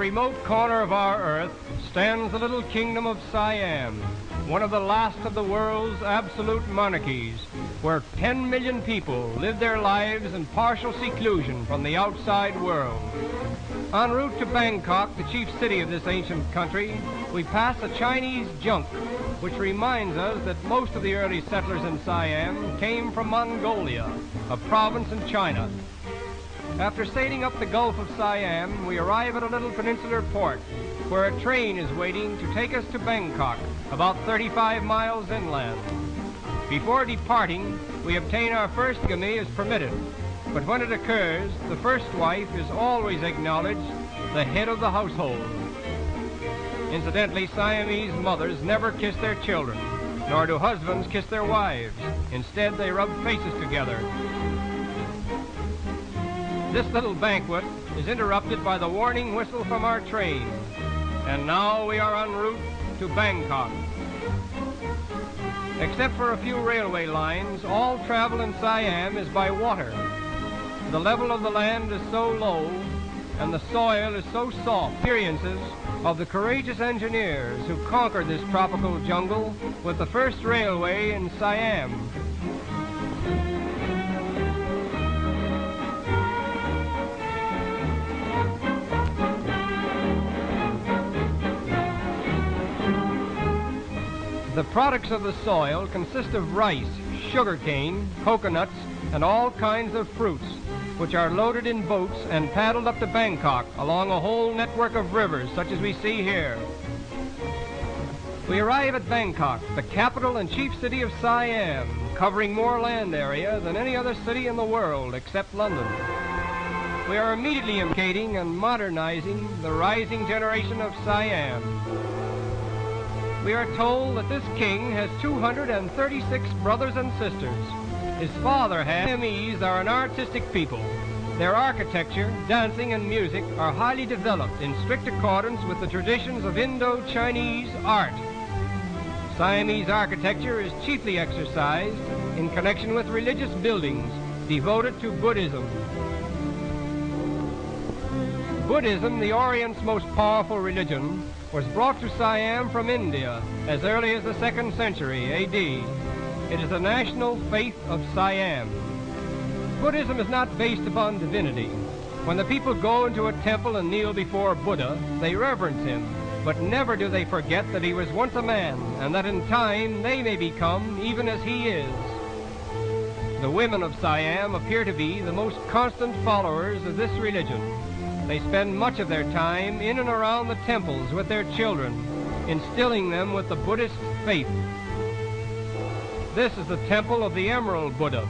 remote corner of our Earth stands the little kingdom of Siam, one of the last of the world's absolute monarchies, where 10 million people live their lives in partial seclusion from the outside world. En route to Bangkok, the chief city of this ancient country, we pass a Chinese junk, which reminds us that most of the early settlers in Siam came from Mongolia, a province in China. After sailing up the Gulf of Siam, we arrive at a little peninsular port where a train is waiting to take us to Bangkok, about 35 miles inland. Before departing, we obtain our first gami as permitted, but when it occurs, the first wife is always acknowledged the head of the household. Incidentally, Siamese mothers never kiss their children, nor do husbands kiss their wives. Instead, they rub faces together. This little banquet is interrupted by the warning whistle from our train. And now we are en route to Bangkok. Except for a few railway lines, all travel in Siam is by water. The level of the land is so low and the soil is so soft. Experiences of the courageous engineers who conquered this tropical jungle with the first railway in Siam. The products of the soil consist of rice, sugarcane, coconuts, and all kinds of fruits, which are loaded in boats and paddled up to Bangkok along a whole network of rivers such as we see here. We arrive at Bangkok, the capital and chief city of Siam, covering more land area than any other city in the world except London. We are immediately educating and modernizing the rising generation of Siam. We are told that this king has 236 brothers and sisters. His father had. Siamese are an artistic people. Their architecture, dancing, and music are highly developed in strict accordance with the traditions of Indo-Chinese art. Siamese architecture is chiefly exercised in connection with religious buildings devoted to Buddhism. Buddhism, the Orient's most powerful religion, was brought to Siam from India as early as the 2nd century A.D. It is the national faith of Siam. Buddhism is not based upon divinity. When the people go into a temple and kneel before Buddha, they reverence him, but never do they forget that he was once a man and that in time they may become even as he is. The women of Siam appear to be the most constant followers of this religion. They spend much of their time in and around the temples with their children, instilling them with the Buddhist faith. This is the temple of the Emerald Buddha,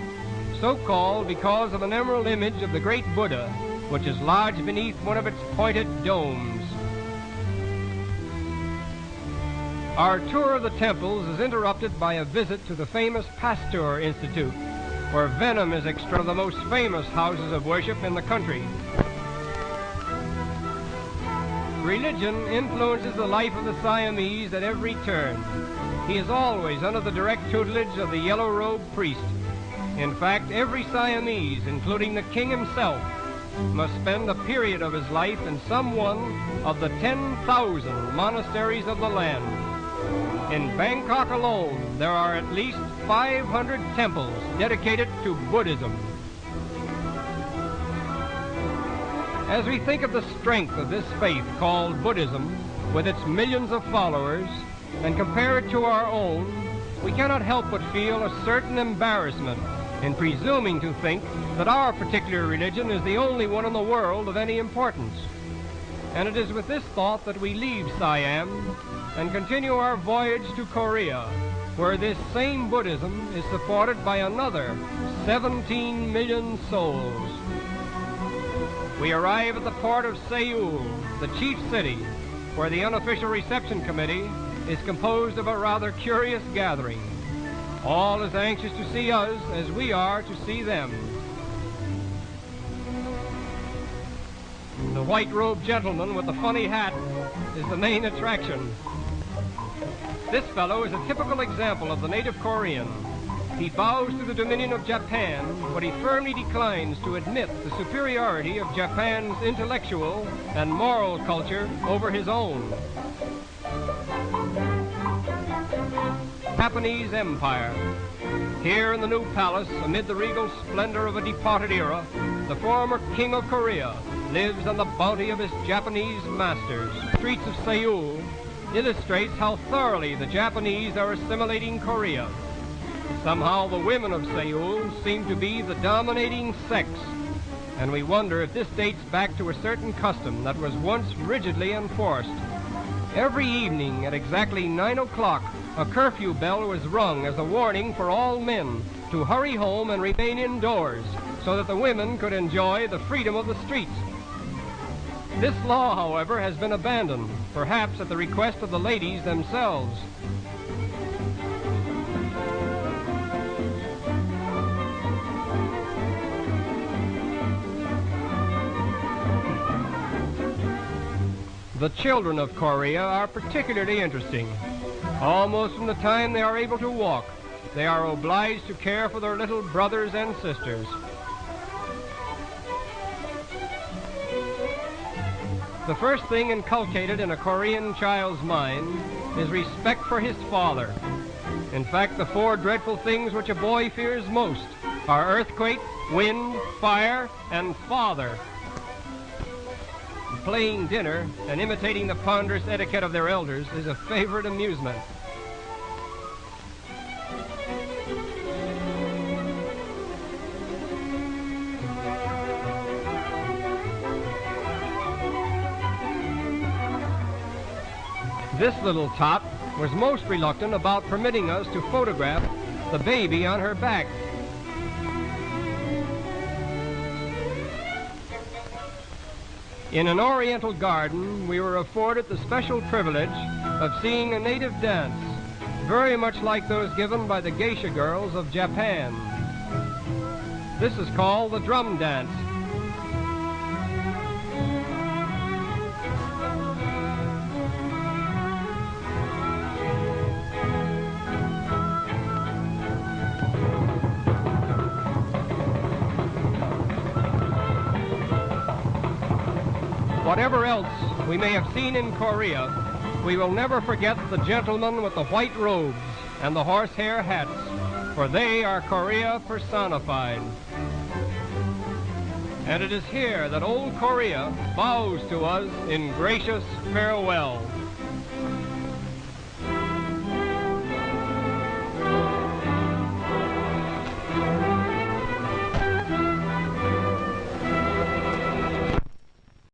so called because of an emerald image of the great Buddha, which is lodged beneath one of its pointed domes. Our tour of the temples is interrupted by a visit to the famous Pasteur Institute, where venom is extracted from the most famous houses of worship in the country. Religion influences the life of the Siamese at every turn. He is always under the direct tutelage of the yellow-robed priest. In fact, every Siamese, including the king himself, must spend a period of his life in some one of the 10,000 monasteries of the land. In Bangkok alone, there are at least 500 temples dedicated to Buddhism. As we think of the strength of this faith called Buddhism, with its millions of followers, and compare it to our own, we cannot help but feel a certain embarrassment in presuming to think that our particular religion is the only one in the world of any importance. And it is with this thought that we leave Siam and continue our voyage to Korea, where this same Buddhism is supported by another 17 million souls. We arrive at the port of Seoul, the chief city, where the unofficial reception committee is composed of a rather curious gathering. All as anxious to see us as we are to see them. The white-robed gentleman with the funny hat is the main attraction. This fellow is a typical example of the native Korean. He bows to the dominion of Japan, but he firmly declines to admit the superiority of Japan's intellectual and moral culture over his own. Japanese Empire. Here in the new palace, amid the regal splendor of a departed era, the former king of Korea lives on the bounty of his Japanese masters. The streets of Seoul illustrates how thoroughly the Japanese are assimilating Korea. Somehow the women of Seoul seem to be the dominating sex, and we wonder if this dates back to a certain custom that was once rigidly enforced. Every evening at exactly 9 o'clock, a curfew bell was rung as a warning for all men to hurry home and remain indoors so that the women could enjoy the freedom of the streets. This law, however, has been abandoned, perhaps at the request of the ladies themselves. The children of Korea are particularly interesting. Almost from the time they are able to walk, they are obliged to care for their little brothers and sisters. The first thing inculcated in a Korean child's mind is respect for his father. In fact, the four dreadful things which a boy fears most are earthquake, wind, fire, and father. Playing dinner and imitating the ponderous etiquette of their elders is a favorite amusement. This little tot was most reluctant about permitting us to photograph the baby on her back. In an Oriental garden, we were afforded the special privilege of seeing a native dance, very much like those given by the geisha girls of Japan. This is called the drum dance. Whatever else we may have seen in Korea, we will never forget the gentlemen with the white robes and the horsehair hats, for they are Korea personified. And it is here that old Korea bows to us in gracious farewell.